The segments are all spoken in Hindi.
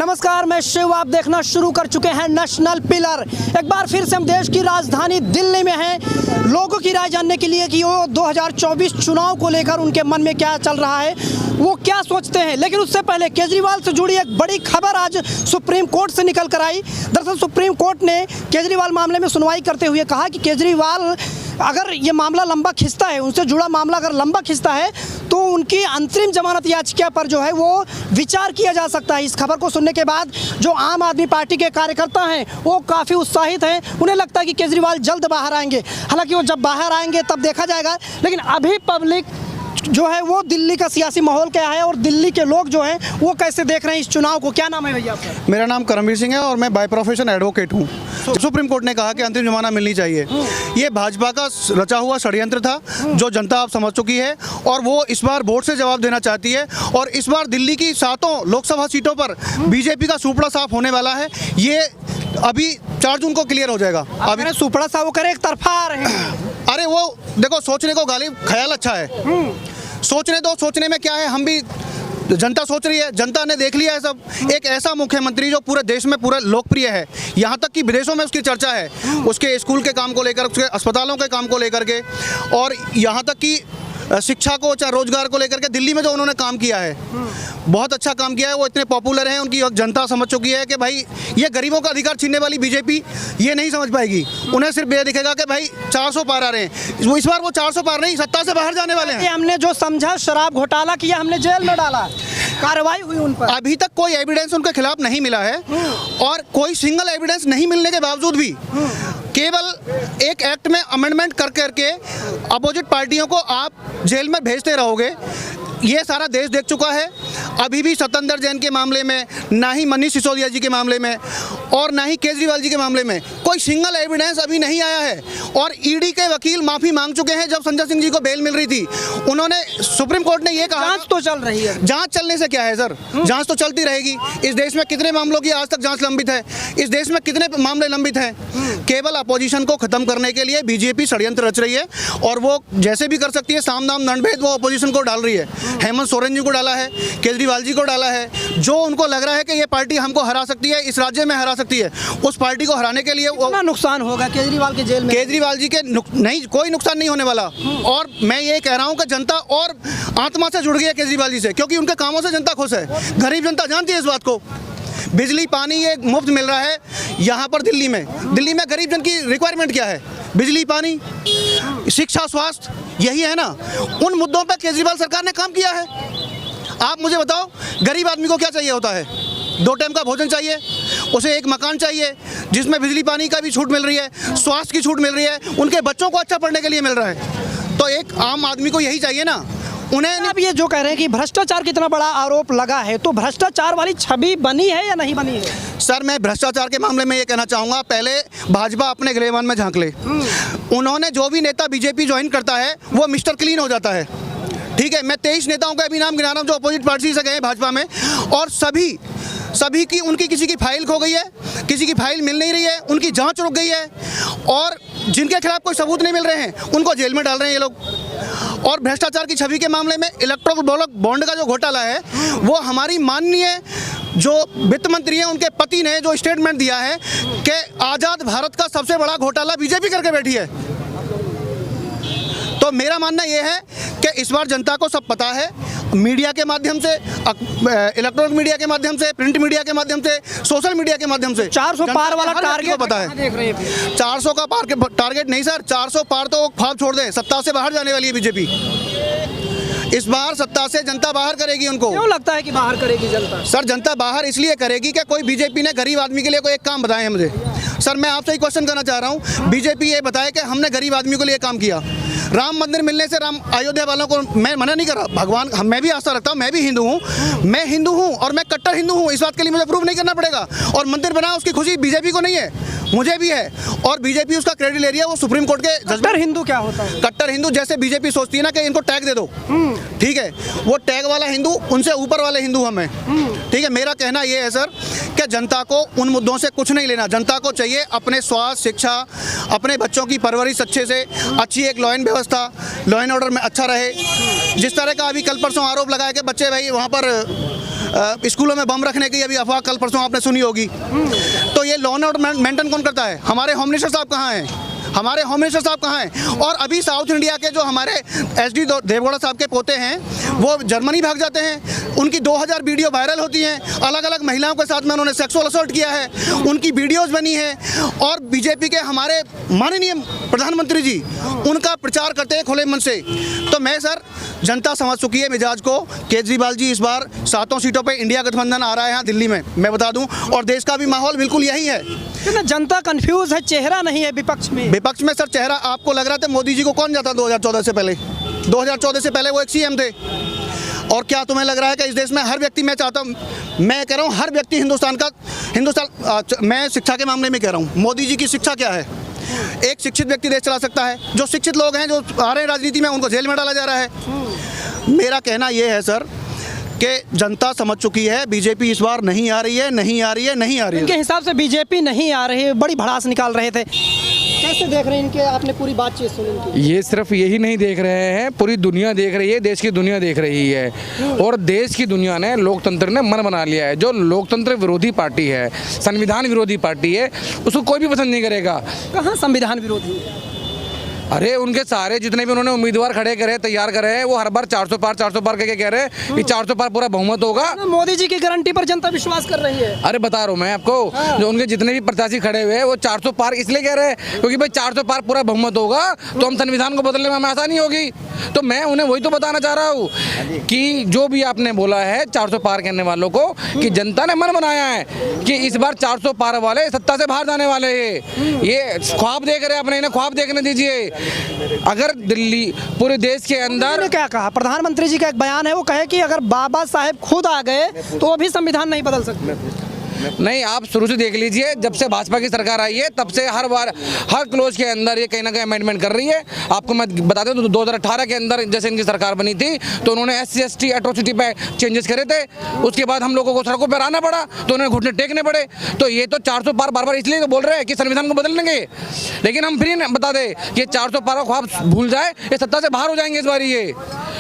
नमस्कार, मैं शिव। आप देखना शुरू कर चुके हैं नेशनल पिलर। एक बार फिर से हम देश की राजधानी दिल्ली में हैं, लोगों की राय जानने के लिए कि वो 2024 चुनाव को लेकर उनके मन में क्या चल रहा है, वो क्या सोचते हैं। लेकिन उससे पहले केजरीवाल से जुड़ी एक बड़ी खबर आज सुप्रीम कोर्ट से निकल कर आई। दरअसल सुप्रीम कोर्ट ने केजरीवाल मामले में सुनवाई करते हुए कहा कि केजरीवाल अगर ये मामला लंबा खिंचता है, उनसे जुड़ा मामला अगर लंबा खिंचता है तो उनकी अंतरिम जमानत याचिका पर जो है वो विचार किया जा सकता है। इस खबर को सुनने के बाद जो आम आदमी पार्टी के कार्यकर्ता हैं वो काफ़ी उत्साहित हैं। उन्हें लगता है कि केजरीवाल जल्द बाहर आएंगे। हालांकि वो जब बाहर आएंगे तब देखा जाएगा, लेकिन अभी पब्लिक जो है वो दिल्ली का सियासी माहौल क्या है और दिल्ली के लोग जो हैं वो कैसे देख रहे हैं इस चुनाव को। क्या नाम है भैया आपका? मेरा नाम करमवीर सिंह है और मैं बाय प्रोफेशन एडवोकेट हूँ। सुप्रीम कोर्ट ने कहा कि अंतिम जमानत मिलनी चाहिए। ये भाजपा का रचा हुआ षड्यंत्र था जो जनता अब समझ चुकी है और वो इस बार वोट से जवाब देना चाहती है। और इस बार दिल्ली की 7 लोकसभा सीटों पर बीजेपी का सुपड़ा साफ होने वाला है। ये अभी 4 जून को क्लियर हो जाएगा। अभी सुपड़ा साफ करे एक तरफा आ रहे हैं। अरे वो देखो, सोचने को गालिब ख्याल अच्छा है, सोचने दो। सोचने में क्या है, हम भी जनता सोच रही है, जनता ने देख लिया है सब। एक ऐसा मुख्यमंत्री जो पूरे देश में पूरा लोकप्रिय है, यहाँ तक कि विदेशों में उसकी चर्चा है, उसके स्कूल के काम को लेकर, उसके अस्पतालों के काम को लेकर के, और यहाँ तक कि शिक्षा को चाहे रोजगार को लेकर के दिल्ली में जो उन्होंने काम किया है, बहुत अच्छा काम किया है। वो इतने पॉपुलर हैं, उनकी जनता समझ चुकी है कि भाई ये गरीबों का अधिकार छीनने वाली बीजेपी ये नहीं समझ पाएगी। उन्हें सिर्फ ये दिखेगा कि भाई 400 पार आ रहे हैं। वो इस बार वो 400 पार नहीं, सत्ता से बाहर जाने वाले हैं। हमने जो समझा शराब घोटाला किया, हमने जेल में डाला, कार्रवाई हुई उन पर। अभी तक कोई एविडेंस उनके खिलाफ नहीं मिला है और कोई सिंगल एविडेंस नहीं मिलने के बावजूद भी केवल एक एक्ट में अमेंडमेंट कर करके अपोजिट पार्टियों को आप जेल में भेजते रहोगे। ये सारा देश देख चुका है। अभी भी सत्येंद्र जैन के मामले में, ना ही मनीष सिसोदिया जी के मामले में और ना ही केजरीवाल जी के मामले में कोई सिंगल एविडेंस अभी नहीं आया है। और ईडी के वकील माफ़ी मांग चुके हैं। जब संजय सिंह जी को बेल मिल रही थी, उन्होंने, सुप्रीम कोर्ट ने ये कहा, जांच तो चल रही है। जांच चलने से क्या है सर, जांच तो चलती रहेगी। इस देश में कितने मामलों की आज तक जांच लंबित है? इस देश में कितने मामले लंबित हैं? केवल अपोजिशन को खत्म करने के लिए बीजेपी षड्यंत्र रच रही है और वो जैसे भी कर सकती है, साम दाम दंड-भेद वो अपोजिशन को डाल रही है। हेमंत सोरेन जी को डाला है, केजरीवाल जी को डाला है। जो उनको लग रहा है कि ये पार्टी हमको हरा सकती है, इस राज्य में हरा सकती है, उस पार्टी को हराने के लिए कितना नुकसान होगा केजरीवाल के जेल में? केजरीवाल जी के नहीं, कोई नुकसान नहीं होने वाला। और मैं ये कह रहा हूँ कि जनता और आत्मा से जुड़ गई है केजरीवाल जी से, क्योंकि उनके कामों से जनता खुश है। गरीब जनता जानती है इस बात को। बिजली पानी ये मुफ्त मिल रहा है यहाँ पर दिल्ली में। दिल्ली में गरीब जन की रिक्वायरमेंट क्या है? बिजली, पानी, शिक्षा, स्वास्थ्य, यही है ना। उन मुद्दों पर केजरीवाल सरकार ने काम किया है। आप मुझे बताओ, गरीब आदमी को क्या चाहिए होता है? 2 टाइम का भोजन चाहिए, उसे एक मकान चाहिए जिसमें बिजली पानी का भी छूट मिल रही है, स्वास्थ्य की छूट मिल रही है, उनके बच्चों को अच्छा पढ़ने के लिए मिल रहा है। तो एक आम आदमी को यही चाहिए ना। उन्हें अब ये जो कह रहे हैं कि भ्रष्टाचार कितना बड़ा आरोप लगा है, तो भ्रष्टाचार वाली छवि बनी है या नहीं बनी है? सर, मैं भ्रष्टाचार के मामले में ये कहना चाहूँगा, पहले भाजपा अपने गिरेबान में झांक ले। उन्होंने जो भी नेता बीजेपी ज्वाइन करता है वो मिस्टर क्लीन हो जाता है। ठीक है, मैं 23 नेताओं का अभी नाम गिना रहा हूँ जो अपोजिट पार्टी से गए भाजपा में, और सभी की, उनकी किसी की फाइल खो गई है, किसी की फाइल मिल नहीं रही है, उनकी जांच रुक गई है, और जिनके खिलाफ कोई सबूत नहीं मिल रहे हैं उनको जेल में डाल रहे हैं ये लोग। और भ्रष्टाचार की छवि के मामले में इलेक्ट्रोल बॉन्ड का जो घोटाला है, वो हमारी माननीय जो वित्त मंत्री हैं उनके पति ने जो स्टेटमेंट दिया है कि आज़ाद भारत का सबसे बड़ा घोटाला बीजेपी करके बैठी है। तो मेरा मानना यह है कि इस बार जनता को सब पता है, मीडिया के माध्यम से, इलेक्ट्रॉनिक मीडिया के माध्यम से, प्रिंट मीडिया के माध्यम से, सोशल मीडिया के माध्यम से 400 पार वाला टारगेट पता है। 400 का टारगेट नहीं सर, 400 पार तो ख्वाब छोड़ दें, सत्ता से बाहर जाने वाली है बीजेपी। इस बार सत्ता से जनता बाहर करेगी उनको। क्यों लगता है कि बाहर करेगी जनता? सर, जनता बाहर इसलिए करेगी कि कोई बीजेपी ने गरीब आदमी के लिए कोई एक काम बताए मुझे। सर, मैं आपसे एक क्वेश्चन करना चाह रहा हूँ, बीजेपी ये बताए कि हमने गरीब आदमी के लिए काम किया। राम मंदिर मिलने से राम अयोध्या वालों को मैं मना नहीं कर रहा, भगवान, मैं भी आस्था रखता हूँ, मैं भी हिंदू हूँ, मैं हिंदू हूँ और मैं कट्टर हिंदू हूँ। इस बात के लिए मुझे प्रूव नहीं करना पड़ेगा। और मंदिर बना उसकी खुशी बीजेपी को नहीं है, मुझे भी है, और बीजेपी उसका क्रेडिट ले रही है। वो सुप्रीम कोर्ट के कट्टर हिंदू क्या होता है? कट्टर हिंदू जैसे बीजेपी सोचती है ना कि इनको टैग दे दो, ठीक है, वो टैग वाला हिंदू, उनसे ऊपर वाले हिंदू हम हैं। ठीक है, मेरा कहना ये है सर कि जनता को उन मुद्दों से कुछ नहीं लेना। जनता को चाहिए अपने स्वास्थ्य, शिक्षा, अपने बच्चों की परवरिश अच्छे से, अच्छी एक लॉ एंड व्यवस्था, लॉ एंड ऑर्डर में अच्छा रहे। जिस तरह का अभी कल परसों आरोप लगाया कि बच्चे भाई वहाँ पर स्कूलों में बम रखने की अभी अफवाह कल परसों आपने सुनी होगी। तो ये लॉ एंड ऑर्डर मेंटेन कौन करता है? हमारे होम मिनिस्टर साहब कहाँ हैं? हमारे होम मिनिस्टर साहब कहाँ हैं? और अभी साउथ इंडिया के जो हमारे एसडी देवगौड़ा साहब के पोते हैं वो जर्मनी भाग जाते हैं। उनकी 2000 वीडियो वायरल होती हैं, अलग अलग महिलाओं के साथ में उन्होंने सेक्सुअल असॉल्ट किया है, उनकी वीडियोस बनी हैं। और बीजेपी के हमारे माननीय प्रधानमंत्री जी उनका प्रचार करते हैं खुले मन से। तो मैं सर, जनता समझ चुकी है मिजाज को। केजरीवाल जी इस बार 7 सीटों पे इंडिया गठबंधन आ रहा है यहाँ दिल्ली में, मैं बता दूं, और देश का भी माहौल बिल्कुल यही है। जनता कंफ्यूज है, चेहरा नहीं है विपक्ष में। विपक्ष में सर चेहरा आपको लग रहा था मोदी जी को कौन जाता 2014 से पहले? 2014 से पहले वो एक सीएम थे। और क्या तुम्हें लग रहा है कि इस देश में हर व्यक्ति, मैं चाहता हूँ, मैं कह रहा हूँ हर व्यक्ति मैं शिक्षा के मामले में कह रहा हूँ, मोदी जी की शिक्षा क्या है? एक शिक्षित व्यक्ति देश चला सकता है। जो शिक्षित लोग हैं जो आ रहे हैं राजनीति में उनको जेल में डाला जा रहा है। मेरा कहना ये है सर कि जनता समझ चुकी है, बीजेपी इस बार नहीं आ रही है, नहीं आ रही है, नहीं आ रही है। इनके हिसाब से बीजेपी नहीं आ रही है, बड़ी भड़ास निकाल रहे थे। कैसे देख रहे हैं इनके? आपने पूरी बातचीत सुनी इनकी? ये सिर्फ यही नहीं देख रहे हैं, पूरी दुनिया देख रही है, देश की दुनिया देख रही है। और देश की दुनिया ने, लोकतंत्र ने मन बना लिया है। जो लोकतंत्र विरोधी पार्टी है, संविधान विरोधी पार्टी है, उसको कोई भी पसंद नहीं करेगा। कहाँ संविधान विरोधी? अरे उनके सारे जितने भी उन्होंने उम्मीदवार खड़े करे, तैयार करे हैं, वो हर बार 400 पार करके कह रहे हैं कि 400 पार पूरा बहुमत होगा। मोदी जी की गारंटी पर जनता विश्वास कर रही है। अरे बता रहा हूँ मैं आपको, जो उनके जितने भी प्रत्याशी खड़े हुए हैं वो 400 पार इसलिए कह रहे हैं क्योंकि भाई 400 पार पूरा बहुमत होगा तो हम संविधान को बदलने में हमें आसानी होगी। तो मैं उन्हें वही तो बताना चाह रहा हूँ कि जो भी आपने बोला है 400 पार करने वालों को, कि जनता ने मन बनाया है कि इस बार 400 पार वाले सत्ता से बाहर जाने वाले हैं। ये ख्वाब देख रहे हैं अपने, इन्हें ख्वाब देखने दीजिए। अगर दिल्ली पूरे देश के अंदर, क्या कहा प्रधानमंत्री जी का एक बयान है, वो कहे कि अगर बाबा साहेब खुद आ गए तो अभी संविधान नहीं बदल सकते। नहीं, आप शुरू से देख लीजिए, जब से भाजपा की सरकार आई है तब से हर बार हर क्लोज के अंदर ये कहीं ना कहीं अमेंडमेंट कर रही है। आपको मैं बता दूं तो 2018 के अंदर जैसे इनकी सरकार बनी थी तो उन्होंने SC/ST एट्रोसिटी पे चेंजेस करे थे। उसके बाद हम लोगों को सड़कों पर आना पड़ा तो उन्हें घुटने टेकने पड़े। तो ये तो 400 पार बार इसलिए तो बोल रहे हैं कि संविधान को बदल देंगे, लेकिन हम फिर बता दें कि 400 पार का ख्वाब भूल जाए, ये सत्ता से बाहर हो जाएंगे इस बार ये,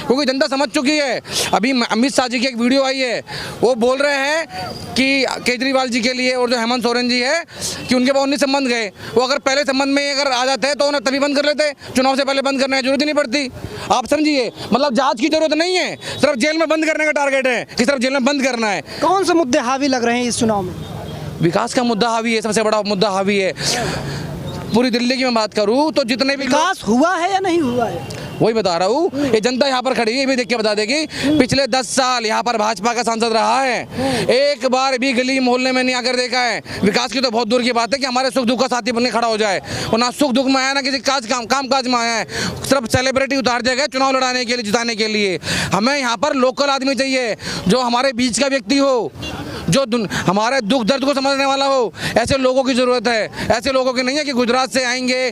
क्योंकि जनता समझ चुकी है। अभी अमित शाह जी की एक वीडियो आई है, वो बोल रहे हैं कि केजरीवाल जी के लिए और जो हेमंत सोरेन जी है कि उनके पास 19 संबंध गए। वो अगर पहले संबंध में अगर आ जाते हैं तो उन्हें तभी बंद कर लेते, चुनाव से पहले बंद करने की जरूरत ही नहीं पड़ती। आप समझिए, मतलब जांच की जरूरत नहीं है, सिर्फ जेल में बंद करने का टारगेट है कि सिर्फ जेल में बंद करना है। कौन से मुद्दे हावी लग रहे हैं इस चुनाव में? विकास का मुद्दा हावी है, सबसे बड़ा मुद्दा हावी है। पूरी दिल्ली की मैं बात करूँ तो जितने भी विकास हुआ है या नहीं हुआ है, वही बता रहा हूँ। ये जनता यहाँ पर खड़ी है, ये भी देख के बता देगी। पिछले 10 साल यहाँ पर भाजपा का सांसद रहा है, एक बार भी गली मोहल्ले में नहीं आकर देखा है। विकास की तो बहुत दूर की बात है कि हमारे सुख दुख का साथी बनने खड़ा हो जाए। और ना सुख दुख में आया, ना किसी काम काज में आया है, सिर्फ सेलिब्रिटी उतार दिया गया चुनाव लड़ाने के लिए, जिताने के लिए। हमें यहाँ पर लोकल आदमी चाहिए, जो हमारे बीच का व्यक्ति हो, जो हमारे दुख दर्द को समझने वाला हो। ऐसे लोगों की ज़रूरत है, ऐसे लोगों की नहीं है कि गुजरात से आएंगे,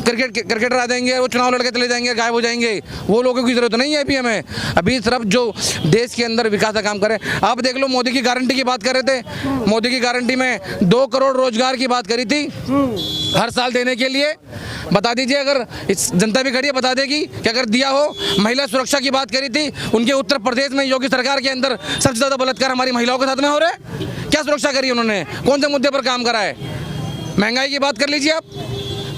क्रिकेटर आ जाएंगे, वो चुनाव लड़के चले जाएंगे, गायब हो जाएंगे। वो लोगों की ज़रूरत नहीं है अभी हमें। अभी सिर्फ जो देश के अंदर विकास का काम करें। आप देख लो, मोदी की गारंटी की बात कर रहे थे, मोदी की गारंटी में 2 करोड़ रोजगार की बात करी थी हर साल देने के लिए। बता दीजिए, अगर इस जनता भी खड़ी है बता देगी कि अगर दिया हो। महिला सुरक्षा की बात करी थी, उनके उत्तर प्रदेश में योगी सरकार के अंदर सबसे ज़्यादा बलात्कार हमारी महिलाओं के साथ में हो रहा है। क्या सुरक्षा करी उन्होंने, कौन से मुद्दे पर काम करा है? महंगाई की बात कर लीजिए आप।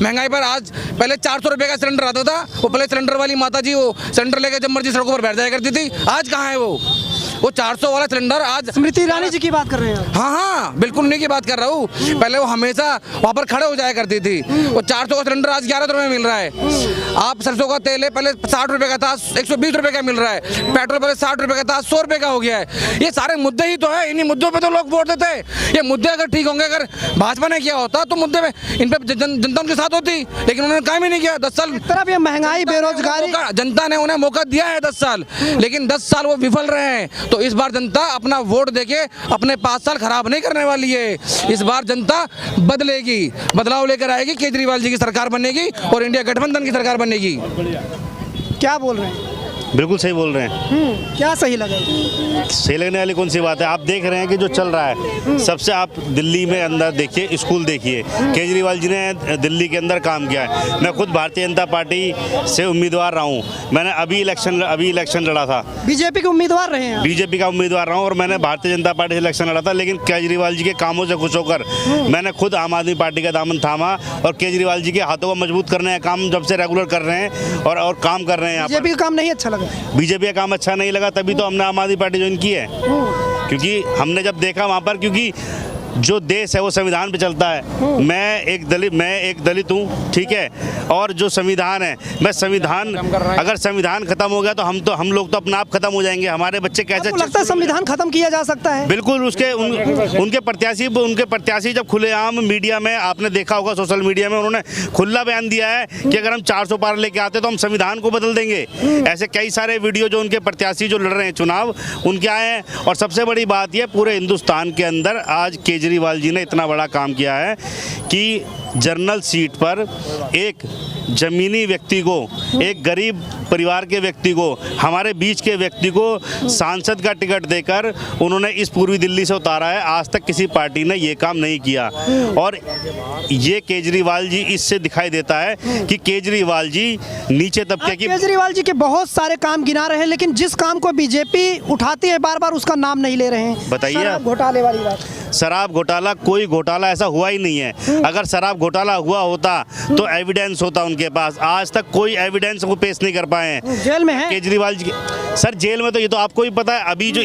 महंगाई पर आज पहले 400 रुपये का सिलेंडर आता था, वो पहले सिलेंडर वाली माता जी वो सिलेंडर लेकर जब मर्जी सड़कों पर बैठ जाया करती थी। आज कहाँ है वो 400 वाला सिलेंडर? आज स्मृति ईरानी जी की बात कर रहे हैं। हाँ, बिल्कुल उन्हीं की बात कर रहा हूँ। पहले वो हमेशा वहाँ पर खड़े हो जाया करती थी। वो 400 का सिलेंडर आज 11 रुपये में मिल रहा है। आप सरसों का तेल है, पहले 60 रुपये का था, 120 रुपये का मिल रहा है। पेट्रोल पहले 60 रुपये का था, 100 रुपये का हो गया है। ये सारे मुद्दे ही तो है, इन्हीं मुद्दों पर तो लोग वोट देते हैं। ये मुद्दे अगर ठीक होंगे, अगर भाजपा ने किया होता तो मुद्दे में इन पर जनता उनके साथ होती, लेकिन उन्होंने काम ही नहीं किया। 10 साल तरफ ये महंगाई, बेरोजगारी, जनता ने उन्हें मौका दिया है 10 साल, लेकिन 10 साल वो विफल रहे हैं। तो इस बार जनता अपना वोट देके अपने 5 साल खराब नहीं करने वाली है। इस बार जनता बदलेगी, बदलाव लेकर आएगी, केजरीवाल जी की सरकार बनेगी और इंडिया गठबंधन की सरकार बनेगी। क्या बोल रहे हैं? बिल्कुल सही बोल रहे हैं। क्या सही लगा? सही लगने वाली कौन सी बात है? आप देख रहे हैं कि जो चल रहा है, सबसे आप दिल्ली में अंदर देखिए, स्कूल देखिए, केजरीवाल जी ने दिल्ली के अंदर काम किया है। मैं खुद भारतीय जनता पार्टी से उम्मीदवार रहा हूँ। मैंने अभी इलेक्शन लड़ा था, बीजेपी के उम्मीदवार रहे हैं? बीजेपी का उम्मीदवार रहा हूँ और मैंने भारतीय जनता पार्टी से इलेक्शन लड़ा था, लेकिन केजरीवाल जी के कामों से खुश होकर मैंने खुद आम आदमी पार्टी का दामन थामा और केजरीवाल जी के हाथों को मजबूत करने का काम जब से रेगुलर कर रहे हैं और काम कर रहे हैं। यहाँ बीजेपी का काम नहीं अच्छा लगा? बीजेपी का काम अच्छा नहीं लगा, तभी तो हमने आम आदमी पार्टी ज्वाइन की है। क्योंकि हमने जब देखा वहाँ पर, क्योंकि जो देश है वो संविधान पे चलता है। मैं एक दलित हूँ, ठीक है, और जो संविधान है, मैं संविधान, अगर संविधान खत्म हो गया तो हम लोग तो अपने आप खत्म हो जाएंगे। हमारे बच्चे कैसे? लगता है संविधान खत्म किया जा सकता है? बिल्कुल। उनके प्रत्याशी जब खुलेआम मीडिया में, आपने देखा होगा सोशल मीडिया में, उन्होंने खुला बयान दिया है कि अगर हम 400 पार लेके आते तो हम संविधान को बदल देंगे। ऐसे कई सारे वीडियो जो उनके प्रत्याशी जो लड़ रहे हैं चुनाव, उनके आए हैं। और सबसे बड़ी बात यह, पूरे हिंदुस्तान के अंदर आज केजरीवाल जी ने इतना बड़ा काम किया है कि जनरल सीट पर एक जमीनी व्यक्ति को, एक गरीब परिवार के व्यक्ति को, हमारे बीच के व्यक्ति को सांसद का टिकट देकर उन्होंने इस पूर्वी दिल्ली से उतारा है। आज तक किसी पार्टी ने ये काम नहीं किया। और ये केजरीवाल जी, इससे दिखाई देता है कि केजरीवाल जी नीचे तबके की। केजरीवाल जी के बहुत सारे काम गिना रहे हैं, लेकिन जिस काम को बीजेपी उठाती है बार बार उसका नाम नहीं ले रहे हैं। बताइए। शराब घोटाले वाली बात। शराब घोटाला, कोई घोटाला ऐसा हुआ ही नहीं है। अगर शराब घोटाला हुआ होता तो एविडेंस होता उनके पास। आज तक कोई एविडेंस वो पेश नहीं कर पाए हैं। जेल में है केजरीवाल जी। सर जेल में तो ये तो आपको ही पता है। अभी जो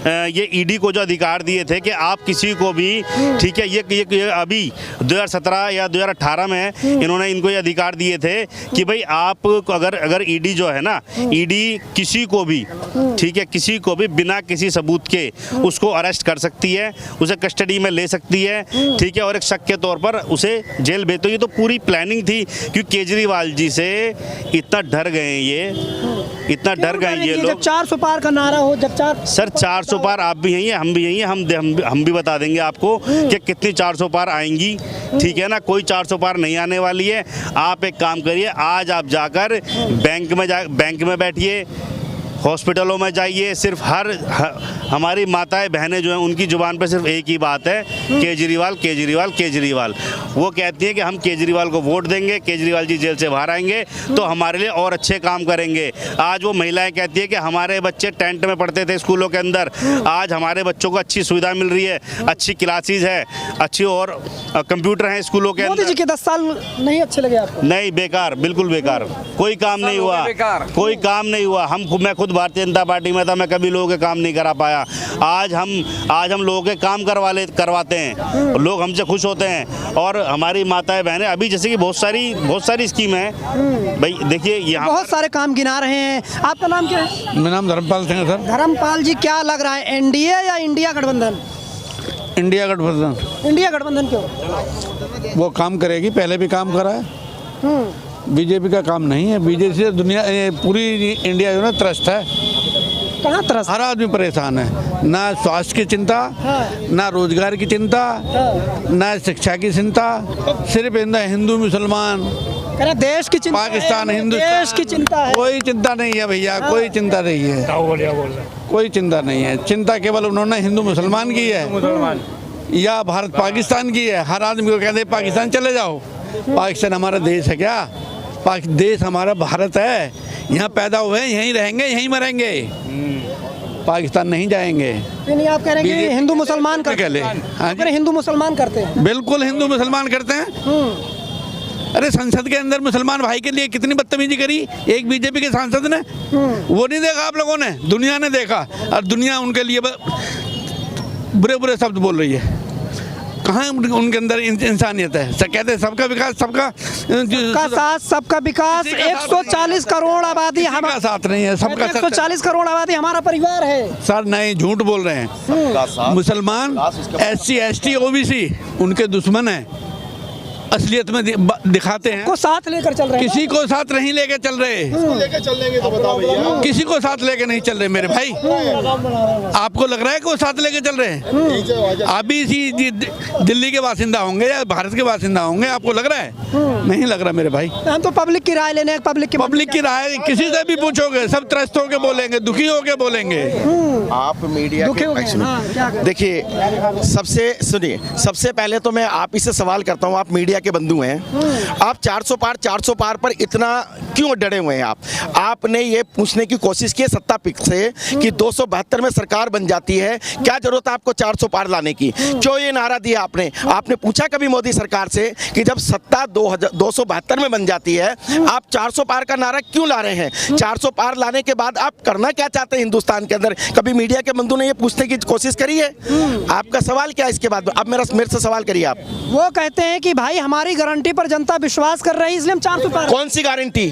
ये ईडी को जो अधिकार दिए थे कि आप किसी को भी, ठीक है, ये अभी 2017 या 2018 में इन्होंने इनको ये अधिकार दिए थे कि भाई आप अगर ईडी जो है ना, ईडी किसी को भी, ठीक है, किसी को भी बिना किसी सबूत के उसको अरेस्ट कर सकती है, उसे कस्टडी में ले सकती है, ठीक है, और एक शक के तौर पर उसे जेल भेज। तो ये तो पूरी प्लानिंग थी, क्योंकि केजरीवाल जी से इतना डर गए इतना डर गए ये लोग। जब 400 पार का नारा हो, जब 400 पार आप भी यही हैं, हम भी यही हैं, हम भी बता देंगे आपको कि कितनी 400 पार आएंगी, ठीक है ना। कोई 400 पार नहीं आने वाली है। आप एक काम करिए, आज आप जाकर बैंक में बैठिए, हॉस्पिटलों में जाइए, सिर्फ हमारी माताएं बहनें जो हैं उनकी ज़ुबान पे सिर्फ एक ही बात है, केजरीवाल केजरीवाल केजरीवाल। वो कहती हैं कि हम केजरीवाल को वोट देंगे, केजरीवाल जी जेल से बाहर आएंगे तो हमारे लिए और अच्छे काम करेंगे। आज वो महिलाएं कहती है कि हमारे बच्चे टेंट में पढ़ते थे स्कूलों के अंदर, आज हमारे बच्चों को अच्छी सुविधा मिल रही है, अच्छी क्लासेज है, अच्छी और कंप्यूटर हैं स्कूलों के अंदर। मोदी जी के 10 साल नहीं अच्छे लगे आपको? नहीं, बेकार, बिल्कुल बेकार। कोई काम नहीं हुआ, कोई काम नहीं हुआ। मैं खुद भारतीय जनता पार्टी में था, मैं कभी लोगों के काम नहीं करा पाया। आज हम लोगों के काम करवाते हैं, लोग हमसे खुश होते हैं। और हमारी माताएं बहनें, अभी जैसे कि बहुत सारी स्कीम है भाई, देखिए यहाँ बहुत सारे काम गिना रहे हैं। आपका नाम क्या है? मेरा नाम धर्मपाल सिंह है सर। धर्मपाल जी, क्या लग रहा है, एनडीए या इंडिया गठबंधन? इंडिया गठबंधन। इंडिया गठबंधन क्यों? वो काम करेगी, पहले भी काम करा है। बीजेपी का काम नहीं है। बीजेपी से दुनिया, पूरी इंडिया जो है त्रस्त है। कहाँ त्रस्त? हर आदमी परेशान है, ना स्वास्थ्य की चिंता, ना रोजगार की चिंता, ना शिक्षा की चिंता, सिर्फ हिंदू मुसलमान, देश की चिंता, पाकिस्तान, हिंदुस्तान, देश की चिंता है। कोई चिंता नहीं है भैया, कोई चिंता नहीं है, कोई चिंता नहीं है। चिंता केवल उन्होंने हिंदू मुसलमान की है या भारत पाकिस्तान की है। हर आदमी को कहते हैं पाकिस्तान चले जाओ। पाकिस्तान हमारा देश है क्या? देश हमारा भारत है, यहाँ पैदा हुए, यहीं रहेंगे, यहीं मरेंगे, पाकिस्तान नहीं जाएंगे। नहीं, आप कह रहे हैं कि हिंदू मुसलमान करते हैं? हिंदू मुसलमान करते हैं, बिल्कुल हिंदू मुसलमान करते हैं। अरे संसद के अंदर मुसलमान भाई के लिए कितनी बदतमीजी करी एक बीजेपी के सांसद ने, वो नहीं देखा आप लोगों ने? दुनिया ने देखा, और दुनिया उनके लिए बुरे बुरे शब्द बोल रही है। कहाँ उनके अंदर इंसानियत है? कहते हैं सबका विकास, सबका साथ, सबका विकास। 140 करोड़ आबादी हमारा साथ नहीं है, सबका 140 करोड़ आबादी हमारा परिवार है। सर नहीं, झूठ बोल रहे हैं। मुसलमान, SC ST OBC उनके दुश्मन है। असलियत में दिखाते हैं। को साथ लेकर चल रहे हैं। किसी को साथ नहीं लेके चल रहे, किसी को साथ लेके नहीं चल रहे मेरे भाई। आपको लग रहा है कि वो साथ लेके चल रहे हैं? आप भी इसी दिल्ली के बासिंदा होंगे या भारत के बासिंदा होंगे, आपको लग रहा है? नहीं लग रहा मेरे भाई। हम तो पब्लिक की राय लेने, पब्लिक की राय किसी से भी पूछोगे सब त्रस्त होके बोलेंगे, दुखी होके बोलेंगे। आप मीडिया के देखिए, सबसे पहले तो मैं आप इससे सवाल करता हूं, आप मीडिया के बंधु हैं, आप 400 पार पर इतना क्यों डरे हुए हैं? आपने ये पूछने की कोशिश की सत्ता पिक से कि 272 में सरकार बन जाती है, क्या जरूरत है आपको 400 पार लाने की? क्यों ये नारा दिया आपने पूछा कभी मोदी सरकार से कि जब सत्ता 272 में बन जाती है, आप 400 पार का नारा क्यों ला रहे हैं? 400 पार लाने के बाद आप करना क्या चाहते हैं हिंदुस्तान के अंदर? कभी मीडिया के बंधु ने ये पूछने की कोशिश करी है? आपका सवाल क्या है इसके बाद? अब मेरे से सवाल करिए आप। वो कहते हैं कि भाई हमारी गारंटी पर जनता विश्वास कर रही है, इसलिए हम 400 पार। कौन सी गारंटी?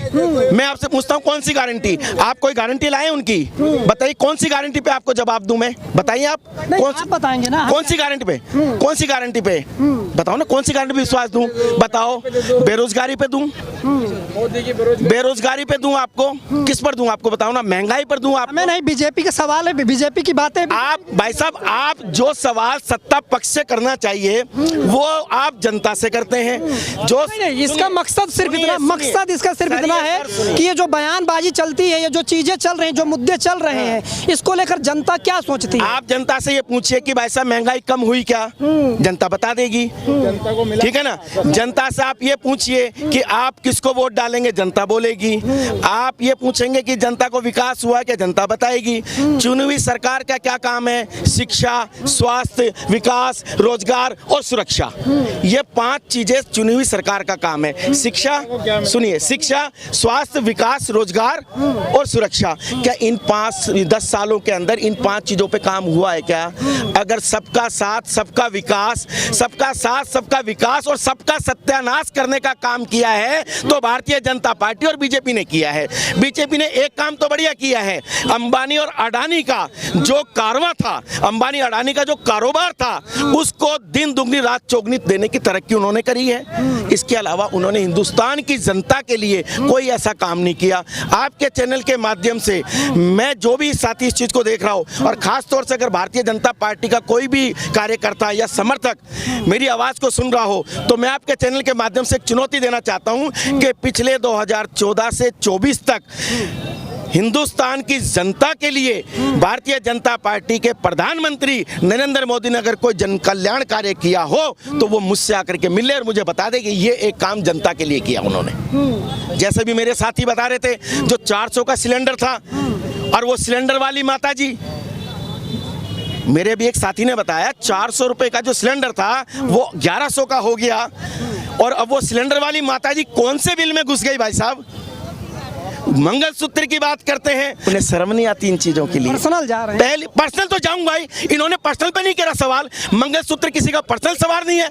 मैं आपसे पूछता हूँ, कौन सी गारंटी? आप कोई गारंटी लाए उनकी? बताइए कौन सी गारंटी पे आपको जवाब दूं मैं? बताइए आप बताएंगे ना, कौन सी गारंटी पे? कौन सी गारंटी पे बताओ ना, कौन सी गारंटी पे विश्वास दूं? बताओ। बेरोजगारी पे दूं? बेरोजगारी पे दूं आपको? किस पर दूं आपको बताओ ना? महंगाई पर दूं आप? मैं नहीं, बीजेपी का सवाल है, बीजेपी की बातें। आप भाई साहब, आप जो सवाल सत्ता पक्ष से करना चाहिए वो आप जनता से करते हैं। जो नहीं, इसका मकसद सिर्फ इतना, मकसद इसका सिर्फ इतना है कि ये जो बयानबाजी चलती है, ये जो चीजें चल रही हैं, जो मुद्दे चल रहे हैं, इसको लेकर जनता क्या सोचती है? आप जनता से ये पूछिए कि भाई साहब महंगाई कम हुई क्या? जनता बता देगी, ठीक है ना? जनता से आप ये पूछिए कि आप किसको वोट डालेंगे, जनता बोलेगी। आप ये पूछेंगे कि जनता को विकास हुआ क्या, जनता बताएगी। चुनी हुई सरकार का क्या काम है? शिक्षा, स्वास्थ्य, विकास, रोजगार और सुरक्षा, ये 5 चीजें चुनी हुई सरकार का काम है। शिक्षा, सुनिए, शिक्षा, स्वास्थ्य, विकास, रोजगार और सुरक्षा, क्या इन 10 सालों के अंदर इन 5 चीजों पे काम हुआ है क्या? अगर सबका साथ सबका विकास, सबका साथ सबका विकास और सबका सत्यानाश करने का काम किया है तो भारतीय जनता पार्टी और बीजेपी ने किया है। बीजेपी ने एक काम तो बढ़िया किया है, अंबानी और अडानी का जो कारवा था, अंबानी अडानी का जो कारोबार था, उसको दिन दुगनी रात चौगनी देने की तरक्की उन्होंने करी है। इसके अलावा उन्होंने हिंदुस्तान की जनता के लिए कोई ऐसा काम नहीं किया। आपके चैनल के माध्यम से मैं जो भी साथी इस चीज को देख रहा हूं, और खास तौर से अगर भारतीय जनता पार्टी का कोई भी कार्यकर्ता या समर्थक मेरी आवाज को सुन रहा हो, तो मैं आपके चैनल के माध्यम से एक चुनौती देना चाहता हूं कि पिछले 2014 से 24 तक हिंदुस्तान की जनता के लिए भारतीय जनता पार्टी के प्रधानमंत्री नरेंद्र मोदी ने अगर कोई जन कल्याण कार्य किया हो तो वो मुझसे आकर के मिले और मुझे बता दे कि ये एक काम जनता के लिए किया उन्होंने। जैसे भी मेरे साथी बता रहे थे, जो 400 का सिलेंडर था और वो सिलेंडर वाली माता जी, मेरे भी एक साथी ने बताया 400 रुपए का जो सिलेंडर था वो 1100 का हो गया, और अब वो सिलेंडर वाली माता जी कौन से बिल में घुस गई भाई साहब? मंगलसूत्र की बात करते हैं, उन्हें शर्म नहीं आती इन चीजों के लिए। पर्सनल जा रहे हैं। पहले पर्सनल तो जाऊंगा ही, इन्होंने पर्सनल पे नहीं करा सवाल। मंगलसूत्र किसी का पर्सनल सवाल नहीं है।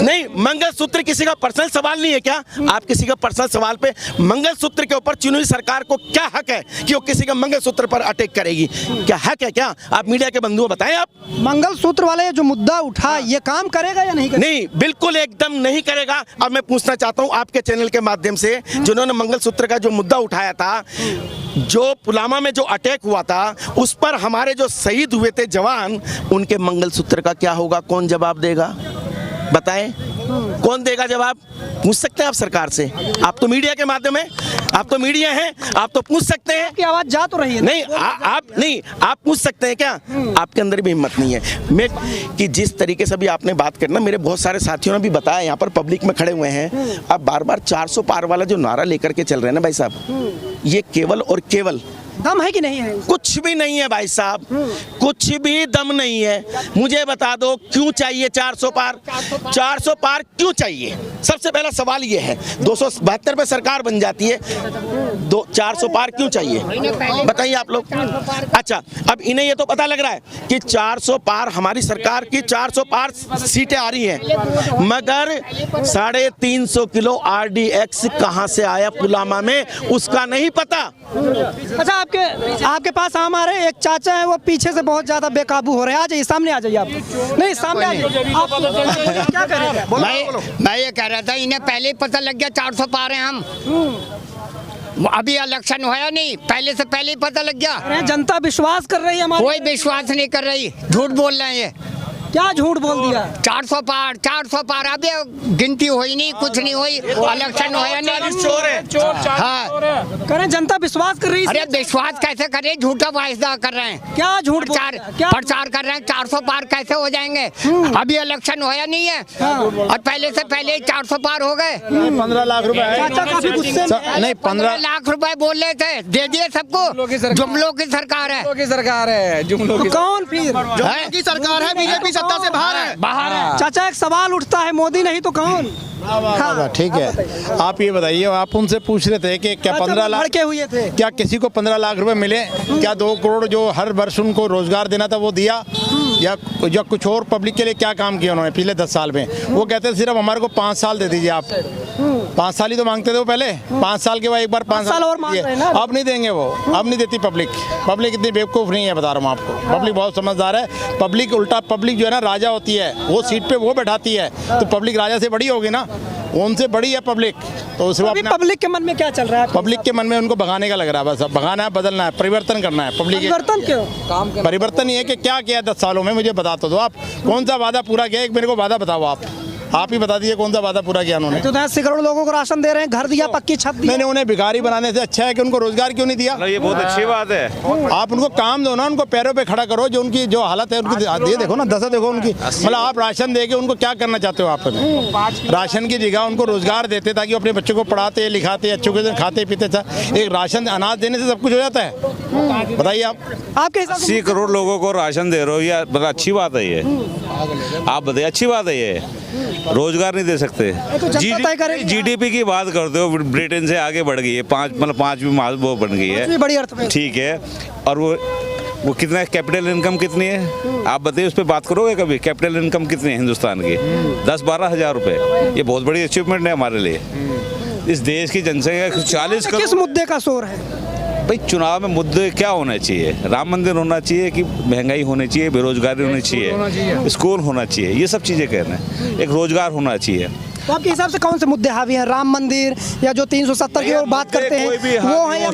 नहीं, मंगलसूत्र किसी का पर्सनल सवाल नहीं है क्या? आप किसी का पर्सनल सवाल पे मंगलसूत्र के ऊपर चुनी हुई सरकार को क्या हक है कि वो किसी का मंगलसूत्र पर अटैक करेगी? क्या हक है क्या? आप मीडिया के बंधुओं बताएं। आप मंगलसूत्र वाले जो मुद्दा उठा, ये काम करेगा या नहीं करेगा? नहीं, बिल्कुल एकदम नहीं करेगा। अब मैं पूछना चाहता हूं आपके चैनल के माध्यम से, जिन्होंने मंगलसूत्र का जो मुद्दा उठाया था, जो पुलवामा में जो अटैक हुआ था, उस पर हमारे जो शहीद हुए थे जवान, उनके मंगलसूत्र का क्या होगा? कौन जवाब देगा? बताएं, कौन देगा जवाब? पूछ सकते हैं आप सरकार से। आप तो मीडिया के माध्यम है, आप तो मीडिया हैं, आप तो पूछ सकते हैं। आपकी आवाज जा तो रही है। नहीं, आप पूछ सकते हैं क्या? आपके अंदर भी हिम्मत नहीं है। मैं कि जिस तरीके से भी आपने बात करना, मेरे बहुत सारे साथियों ने भी बताया, यहाँ पर पब्लिक में खड़े हुए हैं, आप बार बार 400 पार वाला जो नारा लेकर के चल रहे हैं ना भाई साहब, ये केवल और केवल दम है कि नहीं है? कुछ भी नहीं है भाई साहब, कुछ भी दम नहीं है। मुझे बता दो क्यों चाहिए 400 पार? 400 पार क्यों चाहिए? सबसे पहला सवाल ये है 272 पे सरकार बन जाती है, 400 पार क्यों चाहिए बताइए आप लोग। अच्छा, अब इन्हें ये तो पता लग रहा है कि 400 पार हमारी सरकार की 400 पार सीटें आ रही हैं, मगर 350 किलो RDX कहां से आया पुलवामा में उसका नहीं पता। अच्छा, आपके पास हम आ रहे हैं, एक चाचा है वो पीछे से बहुत ज्यादा बेकाबू हो रहे हैं। आ जाइए, सामने आ जाइए आप। नहीं, सामने आ जाइए। आप क्या करेंगे? मैं ये कह रहा था इन्हें पहले ही पता लग गया 400 पार हैं हम। अभी इलेक्शन होया नहीं, पहले से पहले ही पता लग गया। अरे जनता विश्वास कर रही है हमारी। कोई विश्वास नहीं कर रही, झूठ बोल रहे हैं ये। क्या झूठ बोल दिया? 400 पार अभी गिनती हुई नहीं, कुछ नहीं हुई, इलेक्शन होया नहीं। हाँ, करें, जनता विश्वास कर रही है। अरे विश्वास कैसे करे, झूठा वायदा कर रहे हैं। क्या झूठ प्रचार कर रहे हैं 400 पार कैसे हो जाएंगे, अभी इलेक्शन होया नहीं है और पहले से पहले 400 पार हो गए। 15 लाख रुपए चाचा काफी गुस्से में। नहीं, 15 लाख रुपए बोल रहे थे, दे दिए सबको। जुमलों की सरकार है, जुमलों की कौन फिर? की सरकार है, बीजेपी सत्ता से बाहर है। बाहर है। चाचा, एक सवाल उठता है, मोदी नहीं तो कौन? हाँ, ठीक है, आप ये बताइए, आप उनसे पूछ रहे थे कि क्या 15 लाख भड़के हुए थे? क्या किसी को 15 लाख रुपए मिले? क्या 2 करोड़ जो हर वर्ष उनको रोजगार देना था वो दिया? या कुछ और पब्लिक के लिए क्या काम किया उन्होंने पिछले 10 साल में? वो कहते थे सिर्फ हमारे को 5 साल दे दीजिए आप। 5 साल ही तो मांगते थे वो पहले, 5 साल के बाद एक बार 5 साल और मांग रहे हैं ना। अब नहीं देंगे वो, अब नहीं देती पब्लिक इतनी बेवकूफ़ नहीं है, बता रहा हूँ आपको। पब्लिक बहुत समझदार है। पब्लिक उल्टा, पब्लिक जो है ना राजा होती है, वो सीट पे वो बैठाती है, तो पब्लिक राजा से बड़ी होगी ना, उनसे बड़ी है पब्लिक। तो उस अभी पब्लिक के मन में क्या चल रहा है? पब्लिक के मन में उनको भगाने का लग रहा है, बस अब भगाना है, बदलना है, परिवर्तन करना है पब्लिक। परिवर्तन क्यों? परिवर्तन ये है कि क्या किया 10 सालों में, मुझे बता तो दो आप, कौन सा वादा पूरा किया? एक मेरे को वादा बताओ, आप ही बता दीजिए कौन सा वादा पूरा किया उन्होंने। तो 80 करोड़ लोगों को राशन दे रहे हैं, घर दिया, पक्की छत दी। मैंने उन्हें भिखारी बनाने से अच्छा है कि उनको रोजगार क्यों नहीं दिया? ये बहुत अच्छी बात है। आप उनको काम दो ना, उनको पैरों पे खड़ा करो। जो उनकी जो हालत है उनकी ये देखो ना, दशा देखो उनकी। मतलब आप राशन देके उनको क्या करना चाहते हो आप? राशन की जगह उनको रोजगार देते ताकि अपने बच्चों को पढ़ाते लिखाते, अच्छे से खाते पीते था। एक राशन अनाज देने से सब कुछ हो जाता है? बताइए आपके हिसाब से 80 करोड़ लोगों को राशन दे रहे हो, ये मतलब अच्छी बात है ये? आप बताइए, अच्छी बात है ये? रोजगार नहीं दे सकते। GDP की बात करते हो, ब्रिटेन से आगे बढ़ गई है, 5 वो बन गई है, बड़ी अर्थव्यवस्था, ठीक है। और वो कितना है, कैपिटल इनकम कितनी है आप बताइए, उस पर बात करोगे कभी? कैपिटल इनकम कितनी है हिंदुस्तान की? 10-12 हज़ार रुपये। ये बहुत बड़ी अचीवमेंट है हमारे लिए। इस देश की जनसंख्या 40 करोड़। किस मुद्दे का शोर है भाई? चुनाव में मुद्दे क्या होना चाहिए? राम मंदिर होना चाहिए कि महंगाई होनी चाहिए, बेरोजगारी होनी चाहिए, स्कूल होना चाहिए, ये सब चीज़ें कहना है। एक रोजगार होना चाहिए। तो आपके हिसाब से कौन से मुद्दे हावी हैं? राम मंदिर या जो 370 की और बात करते हैं वो है, या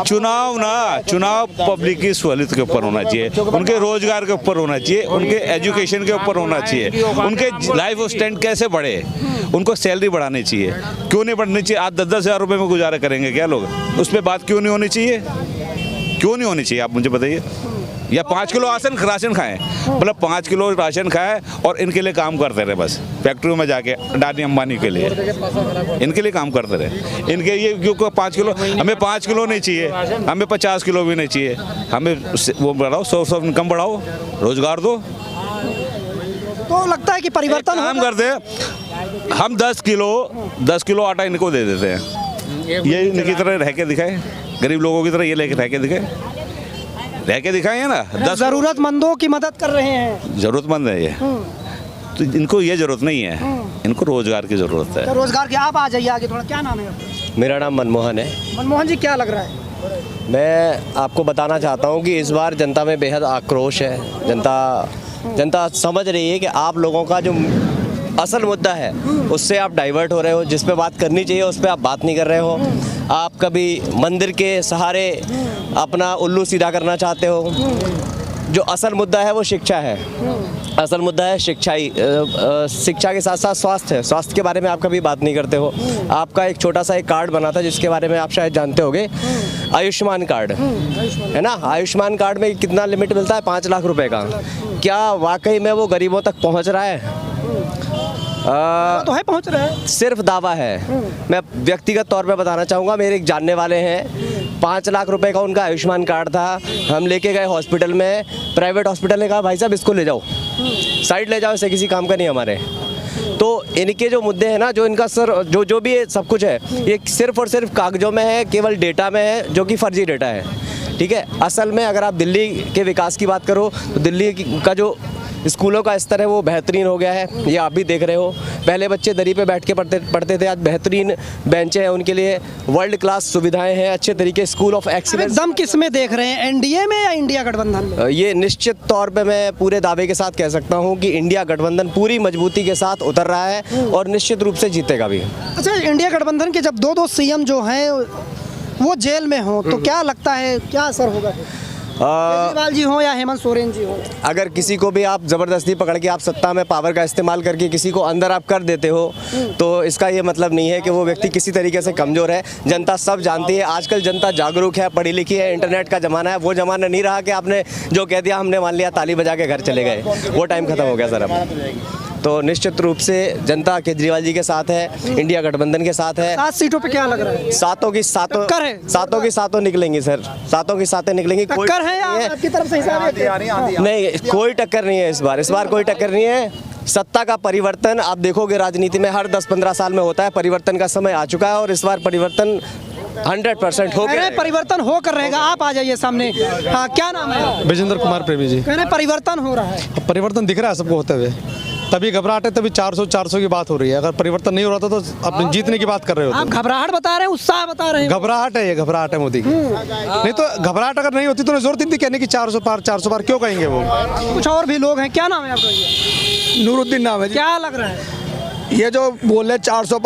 चुनाव पब्लिक की सहूलियत के ऊपर होना चाहिए, उनके रोजगार के ऊपर होना चाहिए, उनके एजुकेशन के ऊपर होना चाहिए, उनके लाइफ स्टैंड कैसे बढ़े, उनको सैलरी बढ़ानी चाहिए। क्यों नहीं बढ़नी चाहिए? आज 10-10 हज़ार रुपये में गुजारा करेंगे क्या लोग? उस पर बात क्यों नहीं होनी चाहिए? क्यों नहीं होनी चाहिए आप मुझे बताइए? या 5 किलो राशन खाएं, मतलब 5 किलो राशन खाएं और इनके लिए काम करते रहे, बस फैक्ट्रियों में जाके अडानी अंबानी के लिए इनके लिए काम करते रहे। इनके ये क्योंकि 5 किलो, हमें 5 किलो नहीं चाहिए, हमें 50 किलो भी नहीं चाहिए, हमें वो बढ़ाओ, 100 इनकम बढ़ाओ, रोजगार दो। तो लगता है कि परिवर्तन काम करते हैं हम 10 किलो आटा इनको दे देते हैं, ये इनकी तरह रह के दिखाए, गरीब लोगों की तरह ये लेके रह के दिखाएं ना। 10 जरूरतमंदों की मदद कर रहे हैं। जरूरतमंद है ये, तो इनको ये जरूरत नहीं है, इनको रोजगार की जरूरत है। तो रोजगार की आप आ जाइए आगे थोड़ा। क्या नाम है आपका? मेरा नाम मनमोहन है। मनमोहन जी, क्या लग रहा है? मैं आपको बताना चाहता हूं कि इस बार जनता में बेहद आक्रोश है। जनता समझ रही है कि आप लोगों का जो असल मुद्दा है उससे आप डाइवर्ट हो रहे हो, जिस पे बात करनी चाहिए उस पे आप बात नहीं कर रहे हो। आप कभी मंदिर के सहारे अपना उल्लू सीधा करना चाहते हो। जो असल मुद्दा है वो शिक्षा है, असल मुद्दा है शिक्षा ही। शिक्षा के साथ साथ स्वास्थ्य के बारे में आप कभी बात नहीं करते हो। आपका एक छोटा सा एक कार्ड बना था जिसके बारे में आप शायद जानते होंगे, आयुष्मान कार्ड है ना। आयुष्मान कार्ड में कितना लिमिट मिलता है? 5 लाख रुपए का। क्या वाकई में वो गरीबों तक पहुंच रहा है? तो है, पहुंच रहा है, सिर्फ दावा है। मैं व्यक्तिगत तौर पे बताना चाहूँगा, मेरे एक जानने वाले हैं, 5 लाख रुपए का उनका आयुष्मान कार्ड था। हम लेके गए हॉस्पिटल में, प्राइवेट हॉस्पिटल ने कहा भाई साहब इसको ले जाओ, साइड ले जाओ, इसे किसी काम का नहीं हमारे। तो इनके जो मुद्दे हैं ना, जो इनका सर जो भी सब कुछ है, ये सिर्फ और सिर्फ कागजों में है, केवल डेटा में है, जो कि फर्जी डेटा है। ठीक है, असल में अगर आप दिल्ली के विकास की बात करो तो दिल्ली का जो स्कूलों का स्तर है वो बेहतरीन हो गया है, ये आप भी देख रहे हो। पहले बच्चे दरी पे बैठ के पढ़ते थे, आज बेहतरीन बेंचें हैं उनके लिए, वर्ल्ड क्लास सुविधाएं हैं, अच्छे तरीके स्कूल ऑफ एक्सीलेंस। दम किस में देख रहे हैं, एनडीए में या इंडिया गठबंधन में? ये निश्चित तौर पे मैं पूरे दावे के साथ कह सकता हूँ कि इंडिया गठबंधन पूरी मजबूती के साथ उतर रहा है और निश्चित रूप से जीतेगा भी। अच्छा, इंडिया गठबंधन के जब दो सीएम जो हैं वो जेल में हों तो क्या लगता है, क्या असर होगा? केजरीवाल जी हो या हेमंत सोरेन जी हो, अगर किसी को भी आप ज़बरदस्ती पकड़ के आप सत्ता में पावर का इस्तेमाल करके किसी को अंदर आप कर देते हो तो इसका ये मतलब नहीं है कि वो व्यक्ति किसी तरीके से कमज़ोर है। जनता सब जानती है, आजकल जनता जागरूक है, पढ़ी लिखी है, इंटरनेट का ज़माना है। वो ज़माना नहीं रहा कि आपने जो कह दिया हमने मान लिया, ताली बजा के घर चले गए, वो टाइम ख़त्म हो गया सर अब। तो निश्चित रूप से जनता केजरीवाल जी के साथ है, इंडिया गठबंधन के साथ है। 7 सीटों पे क्या लग रहा है? सातों की सातों निकलेंगी सर, सातों की सातें निकलेंगी। टक्कर है या आपकी तरफ से हिसाब है? नहीं, कोई टक्कर नहीं है इस बार कोई टक्कर नहीं है। सत्ता का परिवर्तन आप देखोगे राजनीति में हर 10-15 साल में होता है, परिवर्तन का समय आ चुका है और इस बार परिवर्तन 100% हो गया। परिवर्तन होकर रहेगा। आप आ जाइए सामने। हाँ, क्या नाम है? विजेंद्र कुमार प्रेमी जी। कह रहे परिवर्तन हो रहा है। परिवर्तन दिख रहा है सबको होते हुए, तभी घबराहट है, तभी 400 की बात हो रही है। अगर परिवर्तन नहीं हो रहा था तो अपने जीतने की बात कर रहे हो। आप घबराहट बता रहे हैं, उत्साह बता रहे हैं? घबराहट है, ये घबराहट है मोदी की। नहीं तो घबराहट अगर नहीं होती तो जरूरत नहीं थी कहने की 400 पार क्यों कहेंगे वो। कुछ और भी लोग हैं, क्या नाम है आपका? नूरुद्दीन नाम है जी। क्या लग रहा है ये जो बोल रहे 400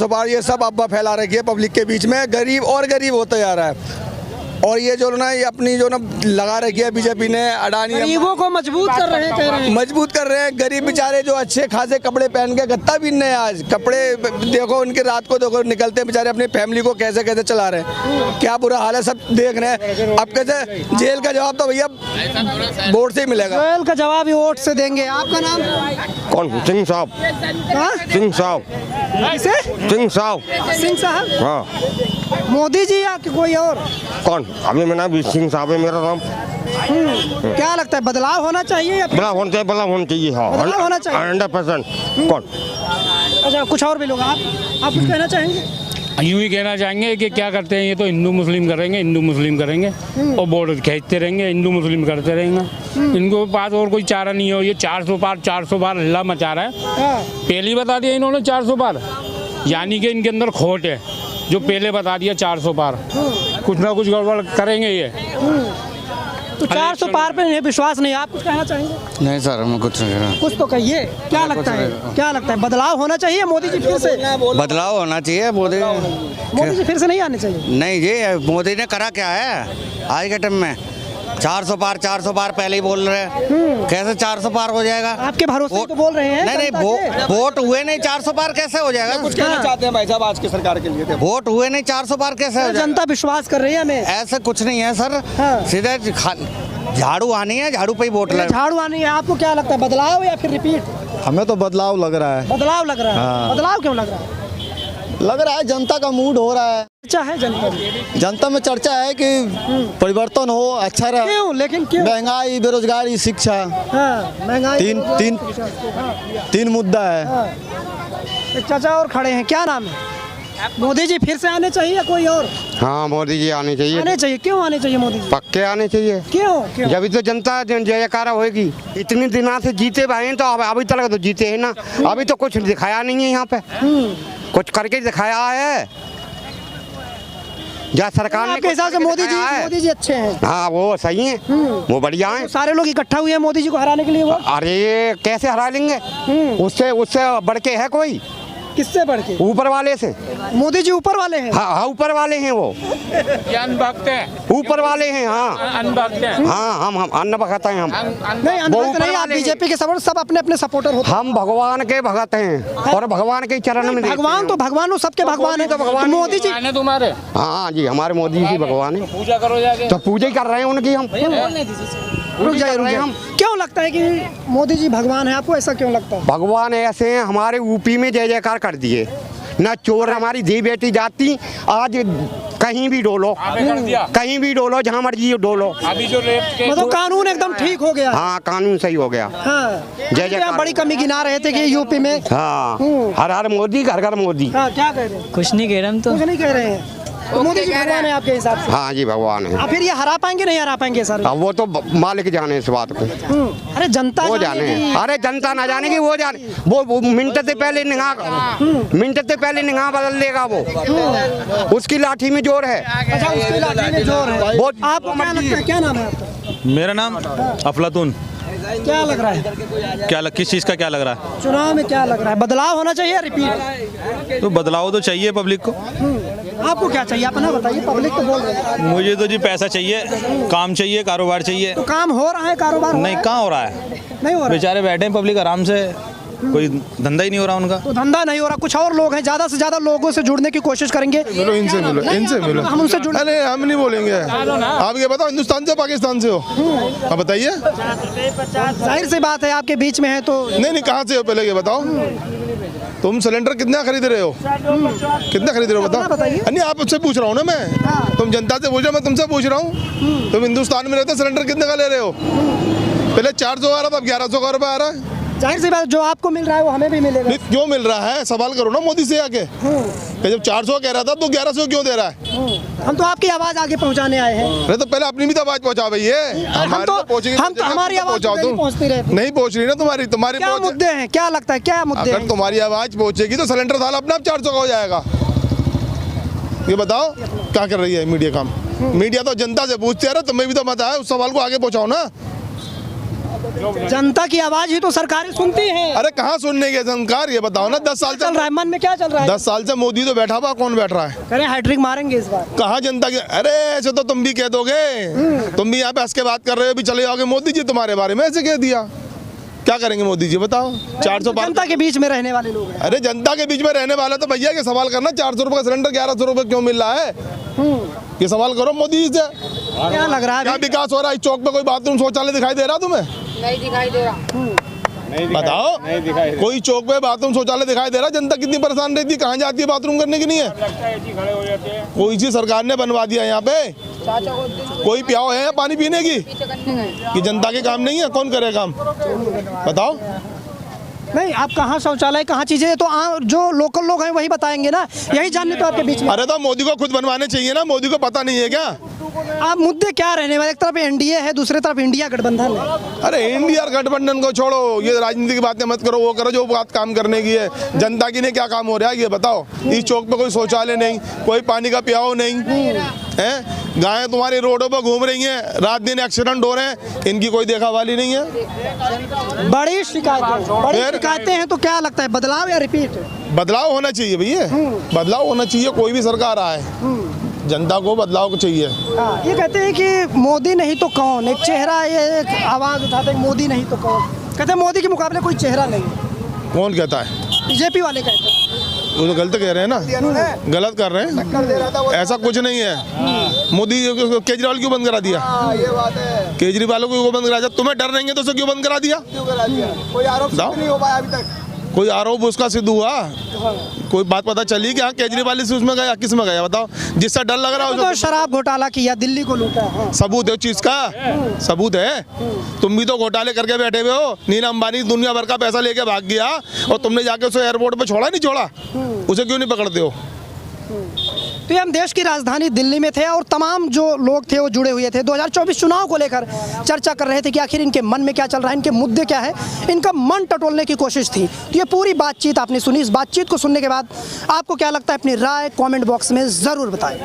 पार ये सब अफवाह फैला रखी है पब्लिक के बीच में, गरीब और गरीब होता जा रहा है। और ये जो ना ये अपनी जो ना लगा रखी है बीजेपी ने, अडानी गरीबों को मजबूत कर रहे हैं, कह रहे हैं मजबूत कर रहे हैं। गरीब बेचारे जो अच्छे खासे कपड़े पहन के गत्ता बीन रहे हैं, आज कपड़े देखो उनके, रात को देखो निकलते बेचारे अपनी फैमिली को कैसे कैसे चला रहे हैं, क्या बुरा हाल है, सब देख रहे हैं। अब कैसे जेल का जवाब तो भैया वोट से ही मिलेगा। जेल का जवाब ही वोट से देंगे। आपका नाम? कौन? सिंह साहब। सिंह साहब। सिंह साहब। सिंह साहब। हाँ। मोदी जी या कोई और? कौन? अभी मेरा नाम सिंह साहब है, मेरा नाम। क्या लगता है, बदलाव होना चाहिए या बदलाव होना चाहिए? हाँ, बदलाव होना चाहिए 100%। कौन? अच्छा, कुछ और भी लोग, आप कुछ कहना चाहेंगे? यूँ ही कहना चाहेंगे कि क्या करते हैं ये, तो हिंदू मुस्लिम करेंगे और वोट खींचते रहेंगे, हिंदू मुस्लिम करते रहेंगे। इनको पास और कोई चारा नहीं हो। ये 400 पार हल्ला मचा रहा है। पहले बता दिया इन्होंने 400 पार, यानी कि इनके अंदर खोट है। जो पहले बता दिया 400 पार, कुछ ना कुछ गड़बड़ करेंगे ये। तो 400 पार पे विश्वास नहीं। आप कुछ कहना चाहेंगे? नहीं सर, मैं कुछ नहीं कह रहा। कुछ तो कहिए, क्या लगता है बदलाव होना चाहिए? मोदी जी फिर से? बदलाव होना चाहिए। मोदी जी फिर से नहीं आने चाहिए? नहीं जी, मोदी ने करा क्या है आज के टाइम में? 400 पार पहले ही बोल रहे हैं, कैसे 400 पार हो जाएगा? आपके भरोसे तो बोल रहे हैं। नहीं, वोट हुए नहीं, 400 पार कैसे हो जाएगा? कुछ कहना चाहते हैं भाई साहब आज की सरकार के लिए? वोट हुए नहीं, 400 पार कैसे हो जाएगा? जनता विश्वास कर रही है हमें। ऐसा कुछ नहीं है सर। सीधे झाड़ू आनी है, झाड़ू पे ही वोट लगे। झाड़ू आनी है। आपको क्या लगता है, बदलाव या फिर रिपीट? हमें तो बदलाव लग रहा है। बदलाव लग रहा है। हाँ। बदलाव क्यों लग रहा है? लग रहा है जनता का मूड हो रहा है। चर्चा है जनता में चर्चा है कि परिवर्तन हो, अच्छा रहे। क्यों? लेकिन क्यों? महंगाई, बेरोजगारी, शिक्षा। हाँ, महंगाई, तीन मुद्दा है। हाँ। एक चाचा और खड़े हैं, क्या नाम है? मोदी जी फिर से आने चाहिए या कोई और? हाँ, मोदी जी आने चाहिए। आने चाहिए। क्यों आने चाहिए मोदी जी? पक्के आने चाहिए। क्यों? जब तो जनता जयकारा होगी। इतनी दिनों से जीते भाई तो अभी तक तो जीते हैं ना, अभी तो कुछ दिखाया नहीं है यहाँ पे। कुछ करके दिखाया है या सरकार ने? आपके हिसाब से मोदी जी अच्छे हैं? हाँ, वो सही है, वो बढ़िया है। सारे लोग इकट्ठा हुए हैं मोदी जी को हराने के लिए। वो अरे कैसे हरा लेंगे? उससे बढ़ के है कोई? किससे बढ़ के? ऊपर वाले से। मोदी जी ऊपर वाले हैं? हाँ, ऊपर वाले हैं वो। अनभक्त हैं। ऊपर वाले हैं। हाँ, अनभक्त हैं। हाँ, हम अन्न भक्त हैं। हम नहीं, अनभक्त नहीं। आप बीजेपी के सब अपने अपने सपोर्टर होते हैं। हम भगवान के भगत हैं और भगवान के चरण में भगवान तो भगवान, सबके भगवान है। तो भगवान मोदी जी तुम्हारे? हाँ जी, हमारे मोदी जी भगवान है। पूजा करो जाके। तो पूजा ही कर रहे हैं उनकी हम। रुक जाइए। क्यों लगता है कि मोदी जी भगवान है? आपको ऐसा क्यों लगता है? भगवान ऐसे हैं, हमारे यूपी में जय जयकार कर दिए ना। चोर हमारी धी बेटी जाती, आज कहीं भी डोलो, कहीं भी डोलो, जहाँ मर्जी डोलो। अभी जो रेप मतलब कानून एकदम ठीक हो गया। हाँ, कानून सही हो गया। हाँ, जय जय। आप बड़ी कमी गिना रहे थे कि यूपी में। हाँ, हर हर मोदी, घर घर मोदी। हाँ, क्या कह रहे हैं? कुछ नहीं कह रहे हम तो। कुछ नहीं कह रहे हैं। तो मोदी जी भगवान है आपके हिसाब से? हाँ जी, भगवान है। अब फिर ये हरा पाएंगे नहीं हरा पाएंगे सर? अब वो तो मालिक जाने इस बात को। अरे जनता वो जाने, अरे जनता ना जाने की, वो जाने। वो मिनट से पहले निगाह बदल देगा वो। उसकी लाठी में जोर है। अच्छा, उसकी लाठी में जोर है। वो आपको क्या लगता है, क्या नाम है आपका? मेरा नाम अफलातून। क्या लग रहा है? किस चीज़ का क्या लग रहा है? चुनाव में क्या लग रहा है? बदलाव होना चाहिए, रिपीट? तो बदलाव तो चाहिए पब्लिक को। आपको क्या चाहिए अपना बताइए, पब्लिक तो बोल रहे हैं। मुझे तो जी पैसा चाहिए, काम चाहिए, कारोबार चाहिए। तो काम हो रहा है, कारोबार नहीं, कहाँ हो रहा है? नहीं हो रहा। बेचारे बैठे हैं पब्लिक आराम से, कोई धंधा ही नहीं हो रहा उनका। तो धंधा नहीं हो रहा। कुछ और लोग हैं, ज्यादा से ज्यादा लोगों से जुड़ने की कोशिश करेंगे। मिलो, इनसे मिलो। हम उनसे जुड़। अरे हम नहीं बोलेंगे। आप ये बताओ, हिंदुस्तान से पाकिस्तान से हो? आप बताइए। जाहिर सी बात है, आपके बीच में है तो। नहीं, कहाँ से हो पहले ये बताओ। तुम सिलेंडर कितना खरीद रहे हो? कितना खरीद रहे हो बताओ? नहीं, आपसे पूछ रहा हूँ ना मैं। तुम जनता से पूछ रहे हो, मैं तुमसे पूछ रहा हूँ। तुम हिंदुस्तान में रहते, सिलेंडर कितने का ले रहे हो? पहले 400 आ रहा था, अब 1100 का रुपया आ रहा है। जाहिर सी बात, जो आपको मिल रहा है वो हमें भी मिलेगा। क्यों मिल रहा है? सवाल करो ना मोदी से आके। जब 400 कह रहा था तो 1100 क्यों दे रहा है? हम तो आपकी आवाज आगे पहुंचाने आए हैं। अरे तो पहले अपनी भी तो आवाज पहुंचाओ भैया। हम तो हमारी आवाज नहीं पहुंचती रहती। नहीं पहुंच रही ना तुम्हारी क्या मुद्दे हैं? क्या लगता है, क्या मुद्दे अगर तुम्हारी आवाज पहुंचेगी तो सिलेंडर साल अपने आप 400 का हो जाएगा। ये बताओ क्या कर रही है मीडिया काम? मीडिया तो जनता से पूछते हैं, तुम्हें भी तो मत आया, उस सवाल को आगे पहुंचाओ ना। जनता की आवाज ही तो सरकारें सुनती हैं। अरे कहाँ सुनने के सरकार? ये बताओ ना, 10 साल चल रहा है, मन में क्या चल रहा है? 10 साल से मोदी तो बैठा हुआ, कौन बैठ रहा है? करें हैट्रिक मारेंगे इस बार। कहाँ जनता की? अरे ऐसे तो तुम भी कह दोगे। तुम भी यहाँ पे हंस के बात कर रहे हो, भी चले जाओगे। मोदी जी तुम्हारे बारे में ऐसे कह दिया, क्या करेंगे मोदी जी बताओ? 400 जनता के बीच में रहने वाले लोग हैं। अरे जनता के बीच में रहने वाला तो भैया के सवाल करना, 400 रुपये का सिलेंडर 1100 रुपये क्यों मिल रहा है? ये सवाल करो मोदी जी से। क्या लग रहा है? क्या विकास हो रहा है? इस चौक पे कोई बाथरूम शौचालय दिखाई दे रहा तुम्हें? नहीं दिखाई दे रहा। बताओ, कोई चौक पे बाथरूम शौचालय दिखाई दे रहा? जनता कितनी परेशान रहती है, कहाँ जाती है बाथरूम करने के लिए? कोई सी सरकार ने बनवा दिया यहाँ पे? कोई प्याव है पानी पीने की? कि जनता के काम नहीं है? कौन करे काम बताओ? नहीं, आप कहाँ शौचालय, कहाँ चीजें, तो जो लोकल लोग हैं वही बताएंगे ना। यही जानने तो आपके बीच में। अरे तो मोदी को खुद बनवाने चाहिए ना, मोदी को पता नहीं है क्या? आप मुद्दे क्या रहने वाले? एक तरफ एनडीए है, दूसरी तरफ इंडिया गठबंधन है। अरे इंडिया गठबंधन को छोड़ो, ये राजनीति की बातें मत करो। वो करो जो बात काम करने की है। जनता की ने क्या काम हो रहा है ये बताओ? इस चौक पे कोई शौचालय नहीं, कोई पानी का प्याव नहीं है। गायें तुम्हारी रोडों पर घूम रही हैं, रात दिन एक्सीडेंट हो रहे हैं, इनकी कोई देखा वाली नहीं है। बड़ी शिकायतें हैं। तो क्या लगता है, बदलाव या रिपीट? बदलाव होना चाहिए भैया, बदलाव होना चाहिए। कोई भी सरकार आए, जनता को बदलाव चाहिए। ये कहते हैं कि मोदी नहीं तो कौन, एक चेहरा, ये एक आवाज उठाते हैं, मोदी नहीं तो कौन। कहते हैं मोदी के मुकाबले कोई चेहरा नहीं। कौन कहता है? बीजेपी वाले कहते हैं। वो तो गलत कह रहे हैं ना, गलत कर रहे हैं। ऐसा कुछ नहीं है। मोदी केजरीवाल क्यों बंद करा दिया? ये बात है। केजरीवाल को क्यों बंद करा दिया? तुम्हें डर रहेंगे तो उसे क्यों बंद करा दिया? कोई आरोप नहीं हो पाया अभी तक। कोई आरोप उसका सिद्ध हुआ? कोई बात पता चली कि हाँ केजरीवाल से उसमें गया, किस में गया बताओ? जिससे डर लग रहा हो तो शराब घोटाला किया, दिल्ली को लूटा। सबूत है उस चीज का? सबूत है? तुम भी तो घोटाले करके बैठे हुए हो। नीना अंबानी दुनिया भर का पैसा लेके भाग गया और तुमने जाके उसे एयरपोर्ट पे छोड़ा नहीं छोड़ा? उसे क्यों नहीं पकड़ते हो? तो ये हम देश की राजधानी दिल्ली में थे और तमाम जो लोग थे वो जुड़े हुए थे। 2024 चुनाव को लेकर चर्चा कर रहे थे कि आखिर इनके मन में क्या चल रहा है, इनके मुद्दे क्या है, इनका मन टटोलने की कोशिश थी। तो ये पूरी बातचीत आपने सुनी। इस बातचीत को सुनने के बाद आपको क्या लगता है, अपनी राय कमेंट बॉक्स में ज़रूर बताएं।